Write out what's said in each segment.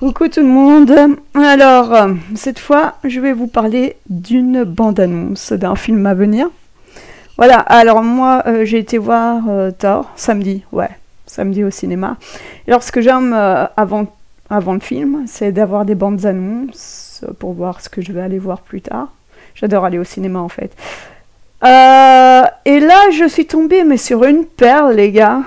Coucou tout le monde. Alors, cette fois, je vais vous parler d'une bande-annonce d'un film à venir. Voilà, alors moi, j'ai été voir Thor samedi au cinéma. Et alors, ce que j'aime avant le film, c'est d'avoir des bandes-annonces pour voir ce que je vais aller voir plus tard. J'adore aller au cinéma, en fait. Et là, je suis tombée mais sur une perle, les gars.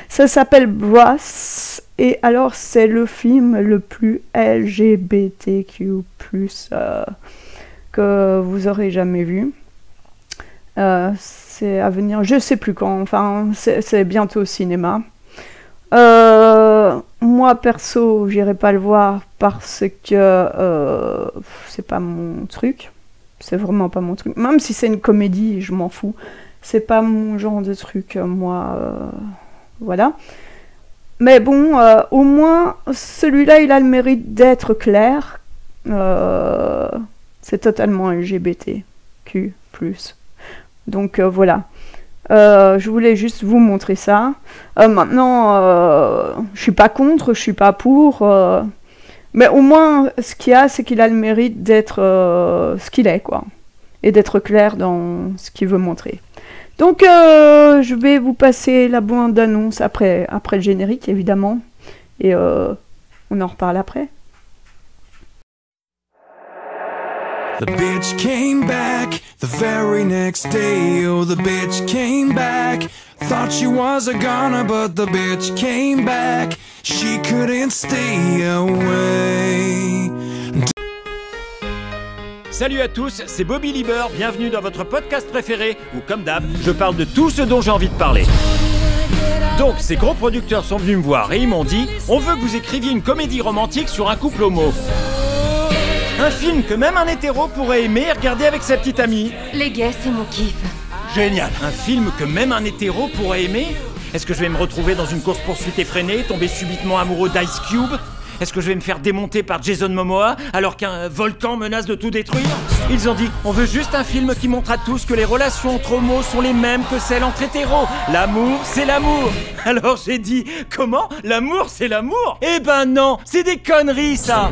Ça s'appelle Brass. Et alors, c'est le film le plus LGBTQ+, que vous aurez jamais vu. C'est à venir, je sais plus quand, enfin, c'est bientôt au cinéma. Moi, perso, j'irai pas le voir parce que c'est pas mon truc. C'est vraiment pas mon truc. Même si c'est une comédie, je m'en fous. C'est pas mon genre de truc, moi. Voilà. Mais bon, au moins, celui-là, il a le mérite d'être clair. C'est totalement LGBTQ+. Donc voilà. Je voulais juste vous montrer ça. Maintenant, je suis pas contre, je suis pas pour. Mais au moins, ce qu'il y a, c'est qu'il a le mérite d'être ce qu'il est, quoi. Et d'être clair dans ce qu'il veut montrer. Donc, je vais vous passer la bande-annonce après le générique, évidemment. Et on en reparle après. The bitch came back the very next day. Oh, the bitch came back. Thought she was a goner, but the bitch came back. She couldn't stay away. Salut à tous, c'est Bobby Lieber, bienvenue dans votre podcast préféré, où comme d'hab, je parle de tout ce dont j'ai envie de parler. Donc, ces gros producteurs sont venus me voir et ils m'ont dit « On veut que vous écriviez une comédie romantique sur un couple homo. » Un film que même un hétéro pourrait aimer et regarder avec sa petite amie. Les gays, c'est mon kiff. Génial. Un film que même un hétéro pourrait aimer. Est-ce que je vais me retrouver dans une course-poursuite effrénée, tomber subitement amoureux d'Ice Cube? Est-ce que je vais me faire démonter par Jason Momoa alors qu'un volcan menace de tout détruire? Ils ont dit, on veut juste un film qui montre à tous que les relations entre homos sont les mêmes que celles entre hétéros. L'amour, c'est l'amour. Alors j'ai dit, comment? L'amour, c'est l'amour? Eh ben non, c'est des conneries ça.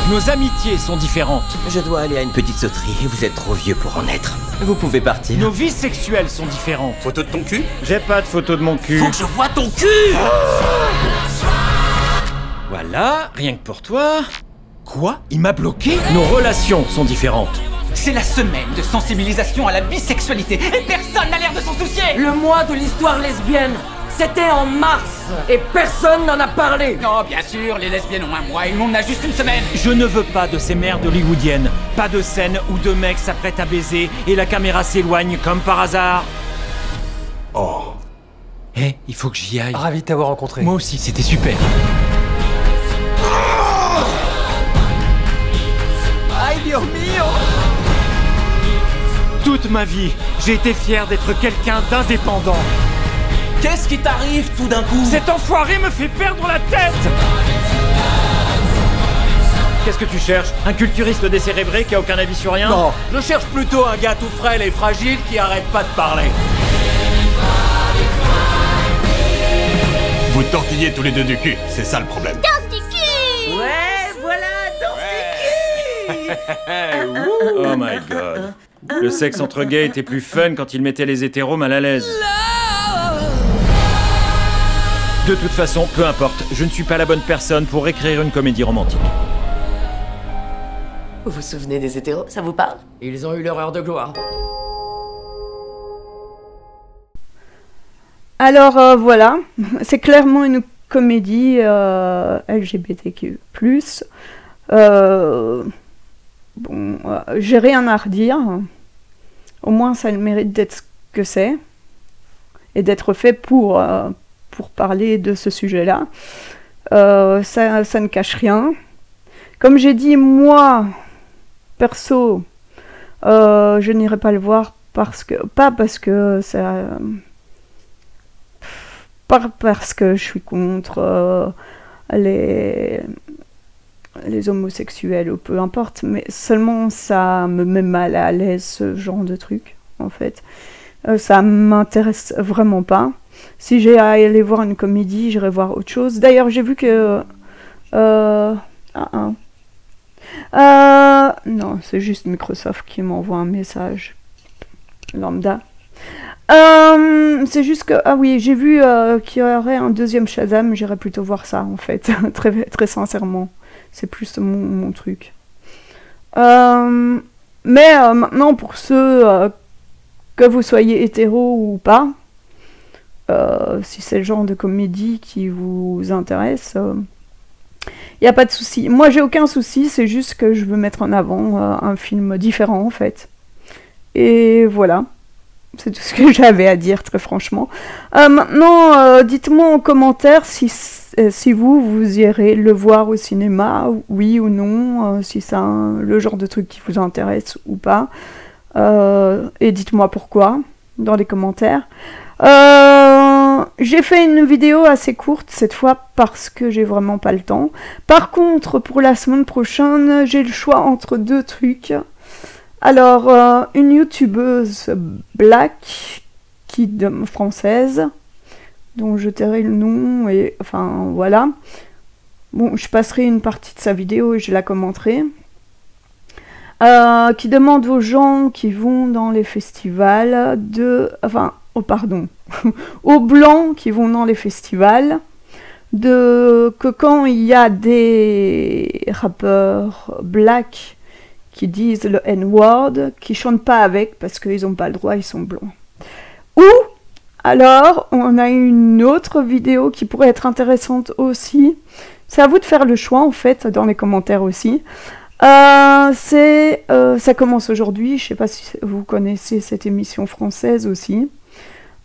Nos amitiés sont différentes. Je dois aller à une petite sauterie et vous êtes trop vieux pour en être. Vous pouvez partir. Nos vies sexuelles sont différentes. Photo de ton cul? J'ai pas de photo de mon cul. Faut que je vois ton cul. Voilà, rien que pour toi. Quoi? Il m'a bloqué? Nos relations sont différentes. C'est la semaine de sensibilisation à la bisexualité et personne n'a l'air de s'en soucier. Le mois de l'histoire lesbienne, c'était en mars et personne n'en a parlé. Non, bien sûr, les lesbiennes ont un mois et nous on a juste une semaine. Je ne veux pas de ces merdes hollywoodiennes. Pas de scène où deux mecs s'apprêtent à baiser et la caméra s'éloigne comme par hasard. Oh. Eh, il faut que j'y aille. Ravi de t'avoir rencontré. Moi aussi, c'était super. Ay, Dios mío. Toute ma vie, j'ai été fier d'être quelqu'un d'indépendant. Qu'est-ce qui t'arrive tout d'un coup? Cet enfoiré me fait perdre la tête! Qu'est-ce que tu cherches? Un culturiste décérébré qui a aucun avis sur rien? Non, je cherche plutôt un gars tout frêle et fragile qui arrête pas de parler. Vous tortillez tous les deux du cul, c'est ça le problème. Ouais, voilà, Oh my god. Le sexe entre gays était plus fun quand il mettait les hétéros mal à l'aise. De toute façon, peu importe, je ne suis pas la bonne personne pour écrire une comédie romantique. Vous vous souvenez des hétéros? Ça vous parle? Ils ont eu leur heure de gloire. Alors voilà, c'est clairement une comédie LGBTQ+. Bon, j'ai rien à redire. Au moins, ça a le mérite d'être ce que c'est et d'être fait pour parler de ce sujet-là. Ça ne cache rien. Comme j'ai dit, moi, perso, je n'irai pas le voir pas parce que je suis contre les homosexuels ou peu importe, mais seulement ça me met mal à l'aise ce genre de truc, en fait. Ça m'intéresse vraiment pas. Si j'ai à aller voir une comédie, j'irai voir autre chose. D'ailleurs, j'ai vu que... non, c'est juste Microsoft qui m'envoie un message. Lambda. C'est juste que... Ah oui, j'ai vu qu'il y aurait un deuxième Shazam. J'irais plutôt voir ça, en fait. très, très sincèrement. C'est plus mon truc. Mais maintenant, pour ceux... que vous soyez hétéro ou pas, si c'est le genre de comédie qui vous intéresse, il n'y a pas de souci. Moi, j'ai aucun souci, c'est juste que je veux mettre en avant un film différent, en fait. Et voilà. C'est tout ce que j'avais à dire, très franchement. Maintenant, dites-moi en commentaire si vous irez le voir au cinéma, oui ou non, si c'est le genre de truc qui vous intéresse ou pas. Et dites-moi pourquoi dans les commentaires. J'ai fait une vidéo assez courte cette fois parce que j'ai vraiment pas le temps. Par contre, pour la semaine prochaine, j'ai le choix entre deux trucs. Alors, une youtubeuse black française, dont je tairai le nom, et enfin voilà. Bon, je passerai une partie de sa vidéo et je la commenterai. Qui demande aux gens qui vont dans les festivals aux blancs qui vont dans les festivals, que quand il y a des rappeurs black qui disent le N-word, qui chantent pas avec parce qu'ils n'ont pas le droit, ils sont blancs. Ou alors, on a une autre vidéo qui pourrait être intéressante aussi. C'est à vous de faire le choix en fait, dans les commentaires aussi. Ça commence aujourd'hui, je sais pas si vous connaissez cette émission française aussi.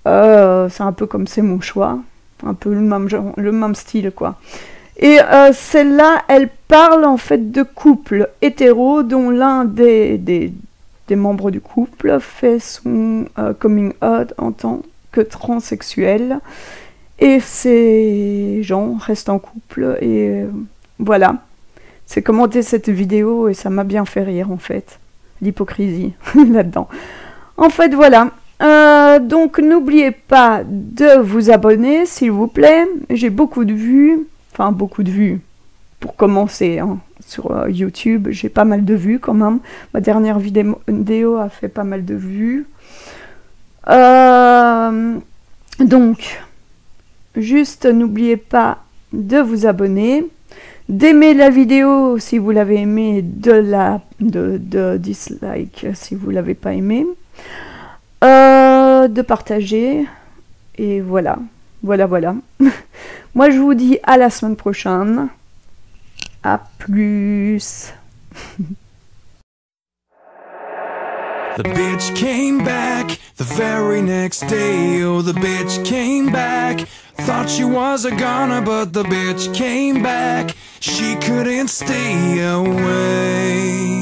C'est un peu comme C'est mon choix, un peu le même genre, le même style quoi. Et celle-là, elle parle en fait de couples hétéros dont l'un des membres du couple fait son coming out en tant que transsexuel. Et ces gens restent en couple et voilà. C'est commenté cette vidéo et ça m'a bien fait rire en fait. L'hypocrisie là-dedans. En fait voilà. Donc n'oubliez pas de vous abonner s'il vous plaît. J'ai beaucoup de vues. Enfin, beaucoup de vues, pour commencer, hein, sur YouTube, j'ai pas mal de vues quand même. Ma dernière vidéo a fait pas mal de vues. Donc, juste n'oubliez pas de vous abonner, d'aimer la vidéo si vous l'avez aimée, de dislike si vous l'avez pas aimée, de partager, et voilà. Voilà. Moi, je vous dis à la semaine prochaine. À plus. The bitch came back the very next day. Oh, the bitch came back. Thought she was a goner, but the bitch came back. She couldn't stay away.